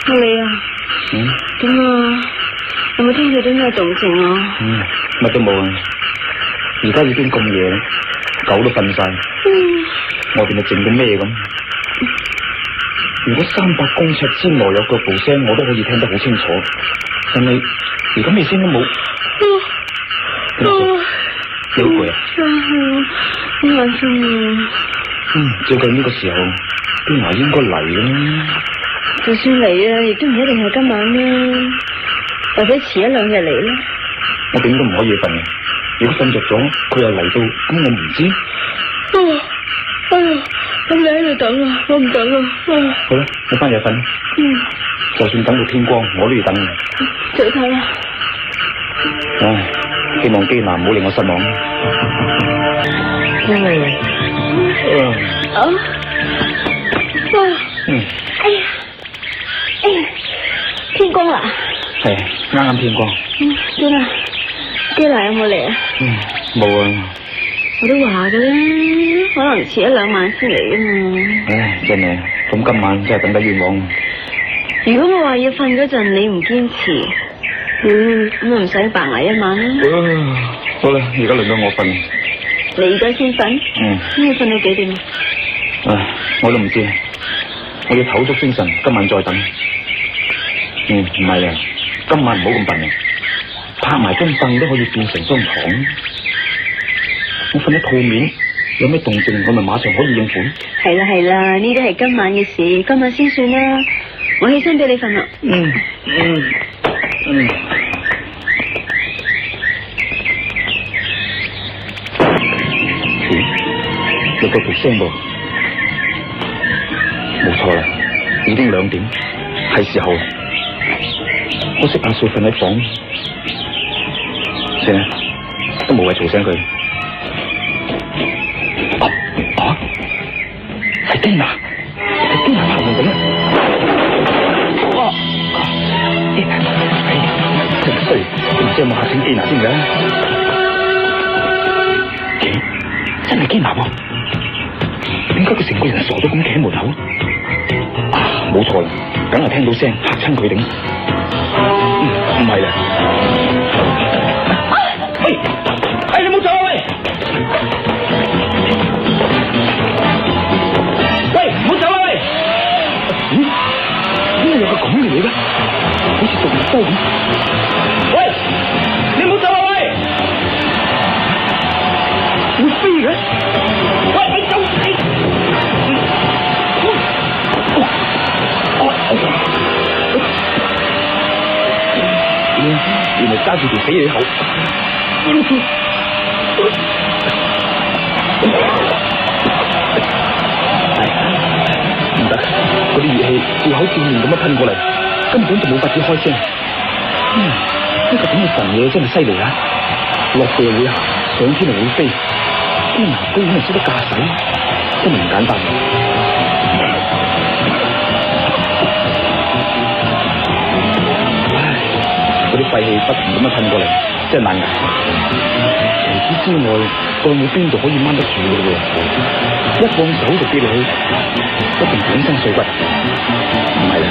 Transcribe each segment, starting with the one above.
你啊？點啊？有冇聽到啲咩動靜啊？乜都冇啊！而家已經咁夜啦，狗都瞓晒，我哋咪靜到咩咁？如果300公尺之內有腳步聲，我都可以聽得好清楚。但係而家咩聲都冇。你好攰啊？好眼瞓啊！照計呢個時候，邊華應該嚟啦。就算嚟啊，亦都唔一定係今晚啦，或者遲1-2日嚟啦。我點都唔可以瞓嘅。如果瞓着咗，佢又嚟到，咁我唔知。哎呀，咁你喺度等啊，我唔等啊。好啦，你翻入瞓。就算等到天光，我都要等你。再睇啦。希望基娜唔好令我失望。天光啦。係，啱啱天光。點啊？基娜有冇嚟啊？冇啊。我都話嘅啦，可能遲1-2晚先嚟噶嘛。真係，咁今晚真係等得冤枉。如果我話要瞓嗰陣，你唔堅持，咁唔使白挨1晚啦。好啦，而家輪到我瞓。你而家先瞓？咁你瞓到幾點啊？我都唔知，我要唞足精神，今晚再等。唔係啊，今晚唔好咁笨啊，拍埋張凳都可以變成張床。我瞓喺鋪面，有咩動靜我咪馬上可以應付。係啦，呢啲係今晚嘅事，今晚先算啦。我起身俾你瞓啦。有個腳聲噃，冇錯啦，已經2點，係時候啦。我識阿素瞓喺房，算啦，都冇謂嘈醒佢。係基娜拍門緊啦！真衰，唔知有冇嚇醒基娜先㗎？真係基娜喎！點解佢成個人傻咗咁企喺門口？冇錯啦，梗係聽到聲嚇親佢頂。唔係啦。你冇走啊喂！唔好走啊喂！點解有個咁嘅嘢嘅？好似獨木舟咁。喂，你唔好走啊喂！會飛嘅？喂，你走！原來揸住條死你口。唔得，嗰啲熱氣戶口正面咁樣噴過嚟，根本就冇法子開聲。呢個咁嘅神嘢真係犀利啊！落地又會行，上天又會飛，天南居然係識得駕駛，真係唔簡單。嗰啲廢氣不停咁樣噴過嚟，真係難捱。除此之外，再冇邊度可以掹得住嘅喎，一放手就跌落去，一定粉身碎骨。唔係啦，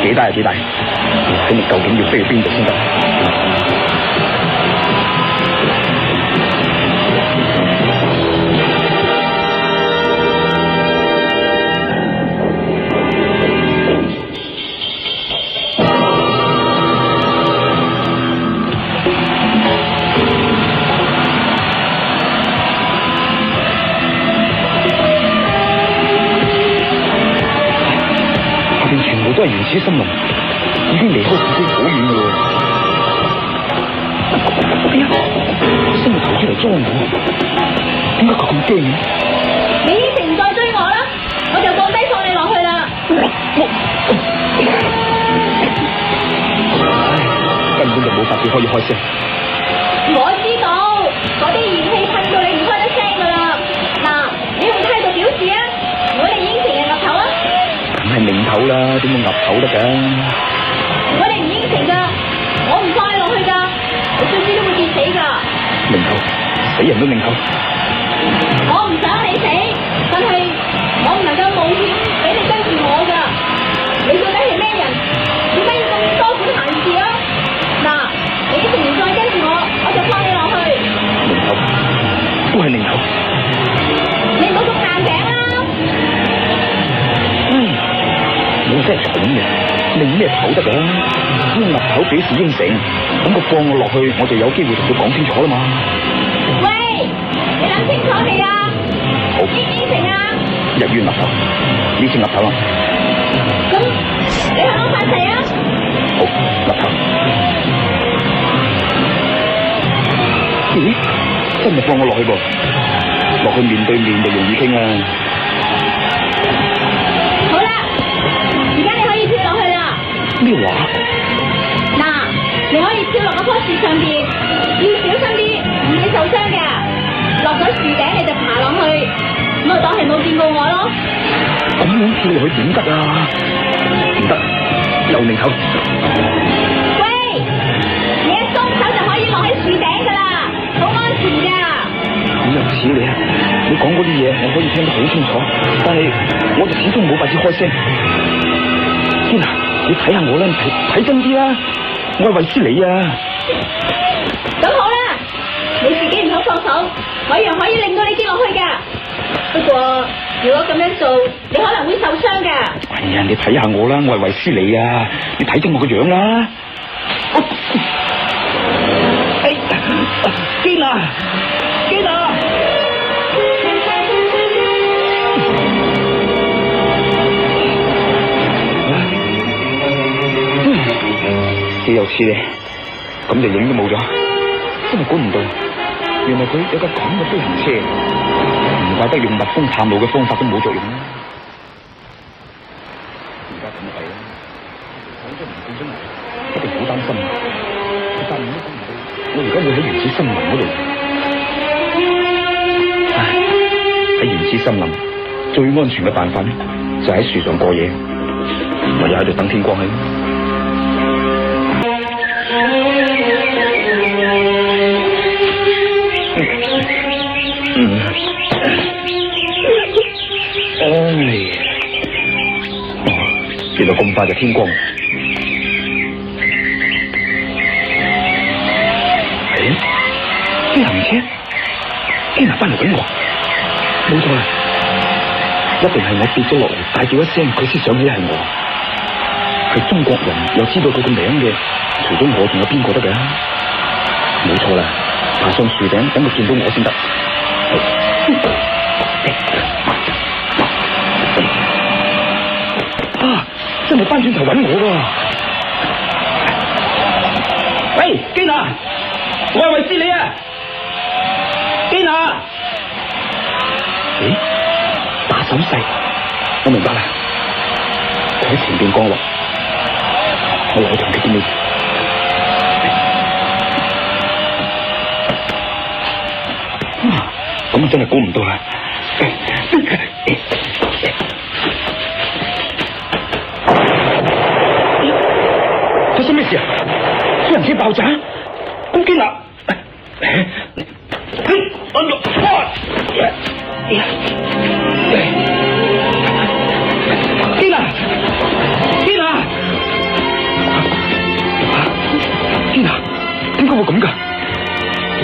幾大係幾大，睇你究竟要飛去邊度先得。都係原始森林，已經離開自己好遠嘅喎。哎呀，伸個頭出嚟裝我，點解佢咁驚嘅？你應承唔再追我啦，我就放低放你落去啦。根本就冇法子可以開聲。我知道，嗰啲熱氣噴到你唔開得聲噶啦。嗱，你用態度表示啊，我哋應承人岌頭啊。係名頭啦，點會岌頭得㗎？我哋唔應承噶，我唔放你落去噶，你最終都會跌死噶。名頭，死人都名頭。我唔想你死，但係我唔能夠冒險俾你跟住我噶。你到底係咩人？你真係蠢嘅，擰咩頭得㗎？只要岌頭表示應承，咁佢放我落去，我就有機會同佢講清楚啦嘛。喂，你諗清楚未啊？好，應承啊！日於岌頭，呢次岌頭啦。咁你向我發誓啊！好，岌頭。咦？真係放我落去噃，落去面對面就容易傾啦。好啦，而家你可以跳落去啦。咩話？嗱，你可以跳落嗰棵樹上邊，要小心啲，唔會受傷噶。落咗樹頂你就爬落去，咁就當係冇見過我咯。咁樣跳落去點得啊？唔得，又擰頭。喂，你一鬆手就可以落喺樹頂噶啦，好安全噶。咁又似你啊！你講嗰啲嘢我可以聽得好清楚，但係我就始終冇法子開聲。天啊！你睇下我啦，睇真啲啦，我係衛斯理啊！咁好啦，你自己唔好放手，我一樣可以令到你跌落去噶。不過如果咁樣做，你可能會受傷噶。哎呀，你睇下我啦，我係衛斯理啊！你睇清我個樣啦。哎，堅啊！堅啊！似又似你，咁就影都冇咗，真係估唔到，原來佢有架咁嘅飛行車，唔怪得用蜜蜂探路嘅方法都冇作用啦。而家咁弊啦，我都唔見咗我，一定好擔心。但係都估唔到，我而家會喺原始森林嗰度。唉，喺原始森林最安全嘅辦法咧，就喺樹上過夜，唯有喺度等天光起。原來咁快就天光。飛行車，天啊，翻嚟搵我，冇錯啦，一定係我跌咗落嚟，大叫一聲，佢先想起係我，係中國人，又知道佢個名嘅，除咗我仲有邊個得㗎？冇錯啦，爬上樹頂，等佢見到我先得。啊！真係翻轉頭揾我㗎！喂，基娜，我係衛斯理啊！基娜，咦？打手勢，我明白啦。佢喺前邊降落，我落去同佢見面。咁啊真係估唔到啦！發生咩事啊？飛行車爆炸？咁堅啊！按住，堅啊！堅啊！堅啊！點解會咁噶？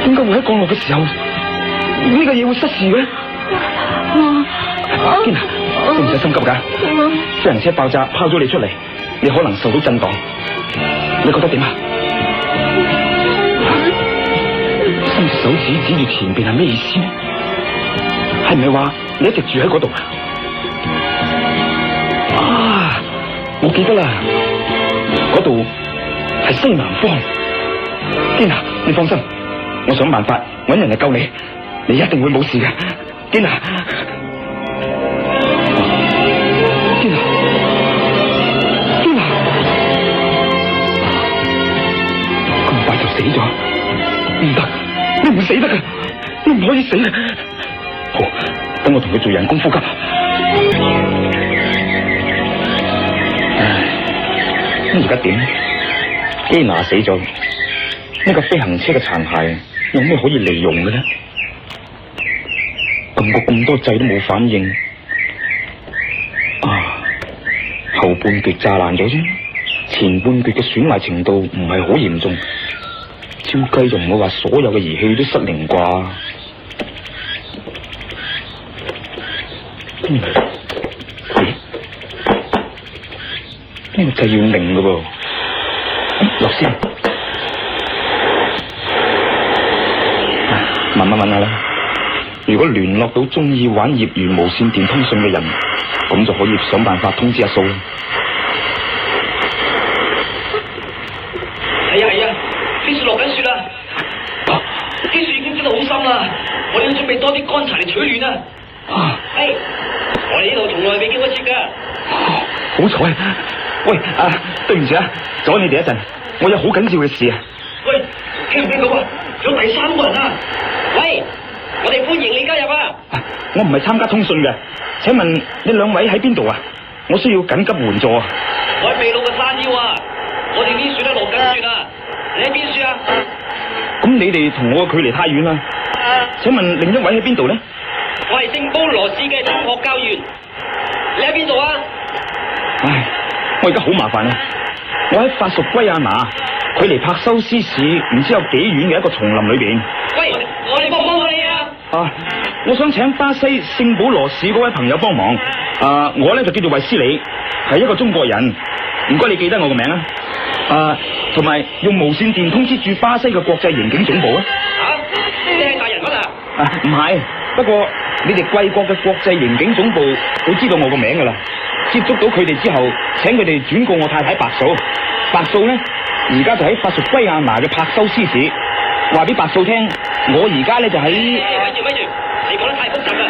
點解會喺降落嘅時候呢個嘢會失事嘅？堅啊！你唔使心急噶，飛行車爆炸拋咗你出嚟，你可能受到震盪。你覺得點啊？伸隻手指指住前邊係咩意思呢？係唔係話你一直住喺嗰度啊？啊！我記得啦，嗰度係西南方。堅啊，你放心，我想辦法搵人嚟救你，你一定會冇事嘅。堅啊！堅啊！堅啊！咁快就死咗？唔得，你唔會死得㗎，你唔可以死嘅。好，等我同佢做人工呼吸。唉，咁而家點？基娜死咗，呢個飛行車嘅殘骸有咩可以利用嘅呢？撳過咁多掣都冇反應，後半橛炸爛咗啫，前半橛嘅損壞程度唔係好嚴重，照計就唔會話所有嘅儀器都失靈啩。呢個掣要擰噶噃。落先，問下啦。如果聯絡到中意玩業餘無線電通訊嘅人，咁就可以想辦法通知阿蘇啦。係啊，啲雪落緊雪啦，啲雪已經積得好深啦，我哋要準備多啲乾柴嚟取暖啊！我哋呢度從來未見過雪噶。好彩，喂，對唔住啊，阻你哋一陣，我有好緊要嘅事啊。喂，聽唔聽到啊？有第三個人啊！喂，我哋歡迎你加入啊！我唔係參加通訊嘅，請問呢兩位喺邊度啊？我需要緊急援助啊！我喺秘魯嘅山腰啊！我哋啲雪都落緊雪啊！你喺邊雪啊？咁你哋同我嘅距離太遠啦。請問另一位喺邊度呢？我係聖保羅市嘅中學教員，你喺邊度啊？唉，我而家好麻煩啊！我喺法屬圭亞那，距離柏修斯市唔知有幾遠嘅一個叢林裏邊。喂，我哋幫唔幫到你啊？我想請巴西聖保羅市嗰位朋友幫忙。我呢就叫做衛斯理，係一個中國人。唔該，你記得我個名啊！同埋用無線電通知駐巴西嘅國際刑警總部啊！你係大人物啊？唔係，不過你哋貴國嘅國際刑警總部佢知道我個名噶啦。接觸到佢哋之後，請佢哋轉告我太太白素。白素呢，而家就喺法屬圭亞那嘅柏修斯市。話俾白素聽，我而家呢就喺。咪住，你講得太複雜啦，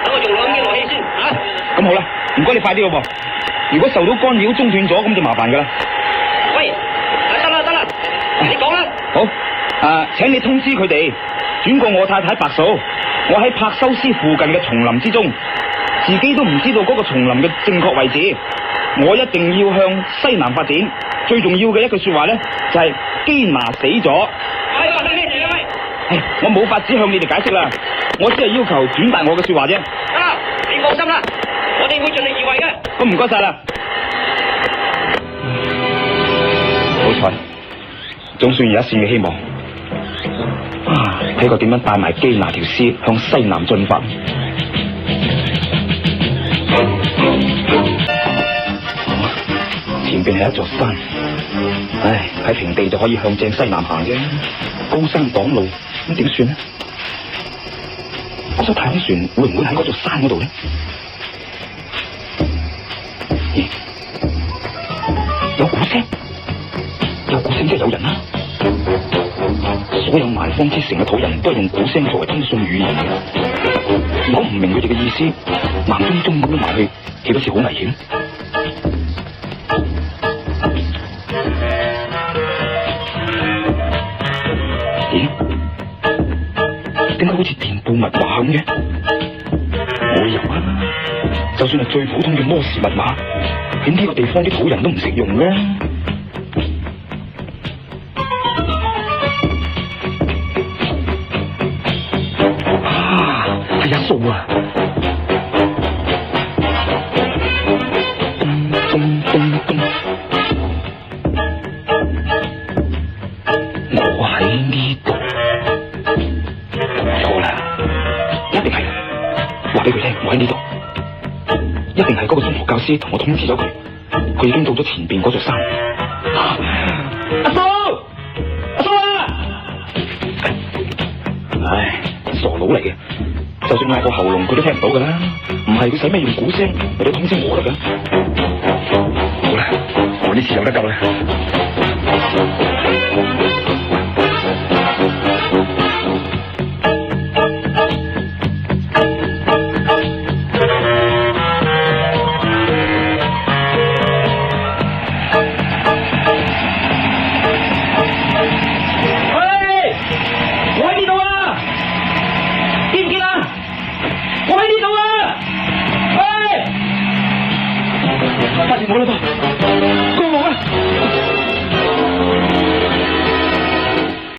等我用兩機落氣先啊！咁好啦，唔該你快啲咯噃。如果受到干擾中斷咗，咁就麻煩噶啦。喂，得啦，你講啦。好，請你通知佢哋，轉告我太太白素，我喺柏修斯附近嘅叢林之中，自己都唔知道嗰個叢林嘅正確位置，我一定要向西南發展。最重要嘅一句說話呢，就係基拿死咗。我冇法子向你哋解釋啦，我只係要求轉達我嘅說話啫。得啦，你放心啦，我哋會盡力而為嘅。咁唔該晒啦。好彩，總算有一線嘅希望。睇佢點樣帶埋基拿條屍向西南進發。前邊係一座山，喺平地就可以向正西南行啫。高山擋路，咁點算呢？嗰艘太空船會唔會喺嗰座山嗰度呢？咦，有鼓聲，即係有人啦！所有萬方之城嘅土人都係用鼓聲作為通訊語言嘅。如果唔明佢哋嘅意思，盲中中咁樣埋去，豈不是好危險？咦？點解好似電報密碼咁嘅？冇理由啊！就算係最普通嘅摩斯密碼，喺呢個地方啲土人都唔識用啦。係阿蘇啊！咚咚咚！我喺呢度，錯啦，一定係話俾佢聽，我喺呢度，一定係嗰個中學教師同我通知咗佢，佢已經到咗前邊嗰座山。阿蘇啊！唉，傻佬嚟嘅，就算嗌個喉嚨佢都聽唔到噶啦，唔係佢使咩用鼓聲嚟到通知我得噶？好啦，我呢次有得救啦。